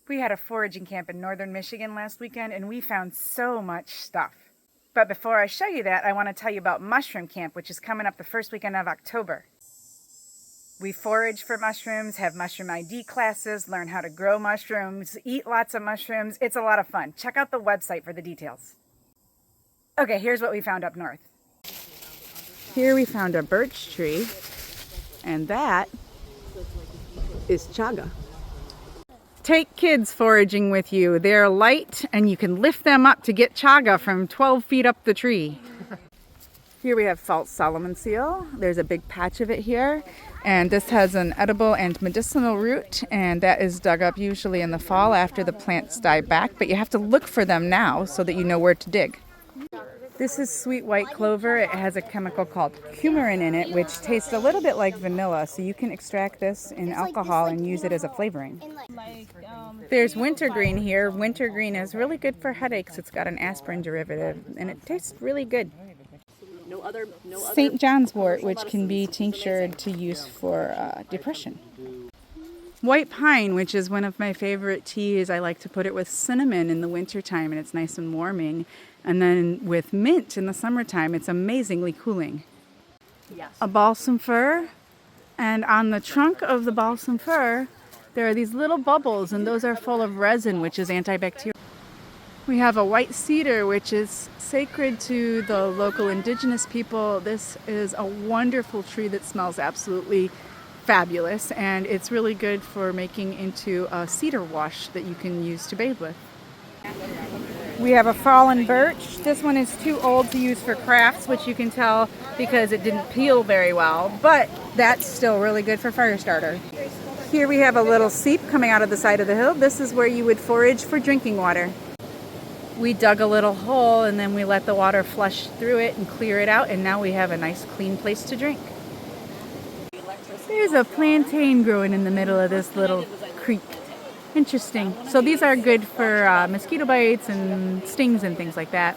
We had a foraging camp in Northern Michigan last weekend and we found so much stuff. But before I show you that, I want to tell you about mushroom camp, which is coming up the first weekend of October. We forage for mushrooms, have mushroom ID classes, learn how to grow mushrooms, eat lots of mushrooms. It's a lot of fun. Check out the website for the details. Okay, here's what we found up north. Here we found a birch tree, and that is chaga. Take kids foraging with you. They're light and you can lift them up to get chaga from 12 feet up the tree. Here we have false Solomon seal. There's a big patch of it here. And this has an edible and medicinal root, and that is dug up usually in the fall after the plants die back. But you have to look for them now so that you know where to dig. This is sweet white clover. It has a chemical called coumarin in it, which tastes a little bit like vanilla. So you can extract this in alcohol and use it as a flavoring. There's wintergreen here. Wintergreen is really good for headaches. It's got an aspirin derivative, and it tastes really good. St. John's wort, which can be tinctured to use for depression. White pine, which is one of my favorite teas. I like to put it with cinnamon in the wintertime, and it's nice and warming. And then with mint in the summertime, it's amazingly cooling. Yes. A balsam fir, and on the trunk of the balsam fir, there are these little bubbles, and those are full of resin, which is antibacterial. We have a white cedar, which is sacred to the local indigenous people. This is a wonderful tree that smells absolutely fabulous, and it's really good for making into a cedar wash that you can use to bathe with. We have a fallen birch. This one is too old to use for crafts, which you can tell because it didn't peel very well, but that's still really good for fire starter. Here we have a little seep coming out of the side of the hill. This is where you would forage for drinking water. We dug a little hole and then we let the water flush through it and clear it out, and now we have a nice clean place to drink. There's a plantain growing in the middle of this little creek. Interesting. So these are good for mosquito bites and stings and things like that.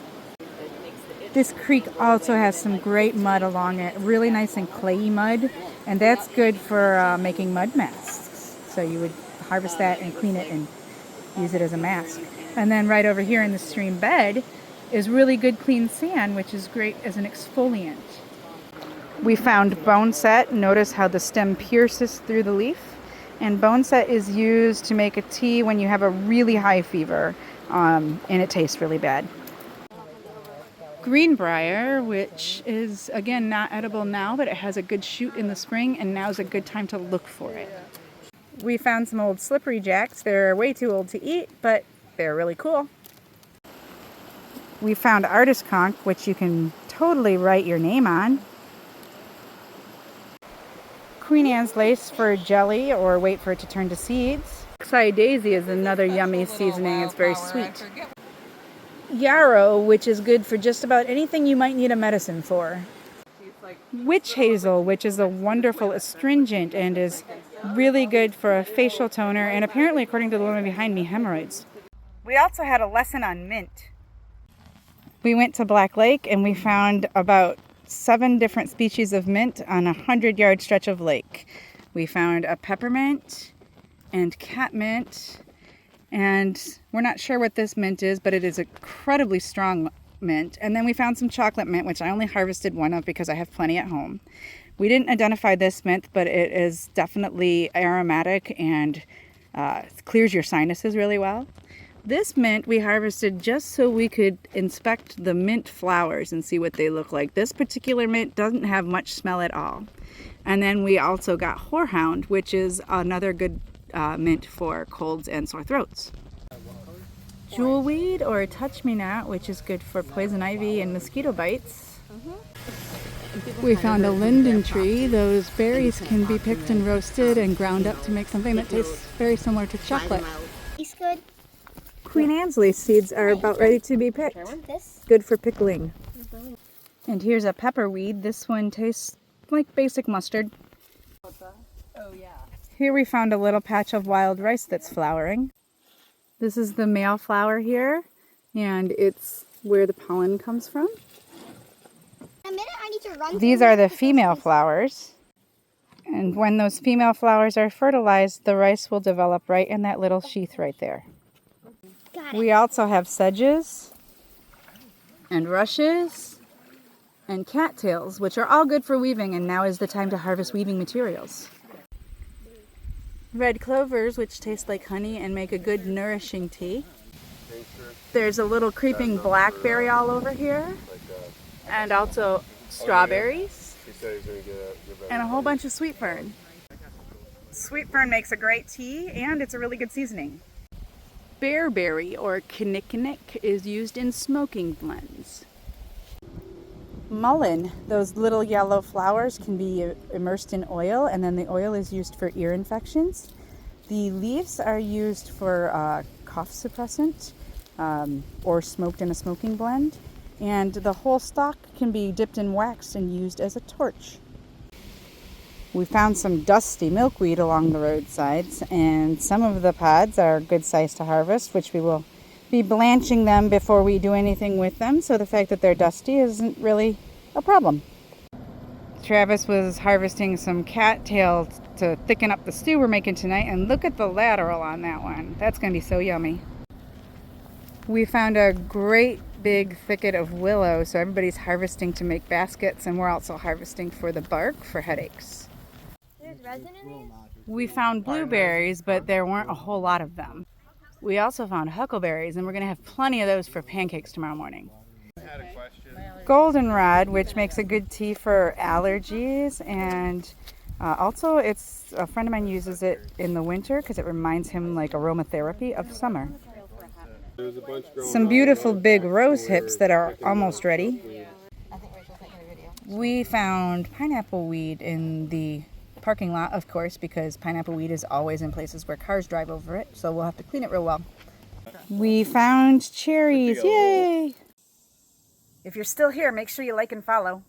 This creek also has some great mud along it, really nice and clayey mud, and that's good for making mud masks. So you would harvest that and clean it and use it as a mask. And then right over here in the stream bed is really good clean sand, which is great as an exfoliant. We found bone set. Notice how the stem pierces through the leaf. And bone set is used to make a tea when you have a really high fever, and it tastes really bad. Greenbrier, which is, again, not edible now, but it has a good shoot in the spring, and now's a good time to look for it. We found some old slippery jacks. They're way too old to eat, but they're really cool. We found artist conch, which you can totally write your name on. Queen Anne's lace for jelly or wait for it to turn to seeds. Acai daisy is another yummy seasoning. It's very sweet. Yarrow, which is good for just about anything you might need a medicine for. Witch hazel, which is a wonderful astringent and is really good for a facial toner, and apparently, according to the woman behind me, hemorrhoids. We also had a lesson on mint. We went to Black Lake and we found about 7 different species of mint on a 100-yard stretch of lake. We found a peppermint and catmint, and we're not sure what this mint is, but it is incredibly strong mint. And then we found some chocolate mint, which I only harvested one of because I have plenty at home. We didn't identify this mint, but it is definitely aromatic and clears your sinuses really well. This mint we harvested just so we could inspect the mint flowers and see what they look like. This particular mint doesn't have much smell at all. And then we also got horehound, which is another good mint for colds and sore throats. Jewelweed or touch-me-not, which is good for poison ivy and mosquito bites. We found a linden tree. Those berries can be picked and roasted and ground up to make something that tastes very similar to chocolate. Tastes good. Queen Anne's lace seeds are about ready to be picked. Good for pickling. And here's a pepperweed. This one tastes like basic mustard. Here we found a little patch of wild rice that's flowering. This is the male flower here, and it's where the pollen comes from. These are the female flowers. And when those female flowers are fertilized, the rice will develop right in that little sheath right there. We also have sedges and rushes and cattails, which are all good for weaving, and now is the time to harvest weaving materials. Red clovers, which taste like honey and make a good nourishing tea. There's a little creeping blackberry all over here, and also strawberries, and a whole bunch of sweet fern. Sweet fern makes a great tea, and it's a really good seasoning. Bearberry, or kinnikinnick, is used in smoking blends. Mullein, those little yellow flowers, can be immersed in oil, and then the oil is used for ear infections. The leaves are used for cough suppressant, or smoked in a smoking blend, and the whole stalk can be dipped in wax and used as a torch. We found some dusty milkweed along the roadsides, and some of the pods are good size to harvest, which we will be blanching them before we do anything with them, so the fact that they're dusty isn't really a problem. Travis was harvesting some cattail to thicken up the stew we're making tonight, and look at the lateral on that one. That's going to be so yummy. We found a great big thicket of willow, so everybody's harvesting to make baskets, and we're also harvesting for the bark for headaches. There's resin in these? We found blueberries, but there weren't a whole lot of them. We also found huckleberries, and we're going to have plenty of those for pancakes tomorrow morning. Goldenrod, which makes a good tea for allergies, and also a friend of mine uses it in the winter because it reminds him like aromatherapy of summer. Some beautiful big rose hips that are almost ready. We found pineapple weed in the parking lot, of course, because pineapple weed is always in places where cars drive over it, so we'll have to clean it real well. We found cherries, yay! If you're still here, make sure you like and follow.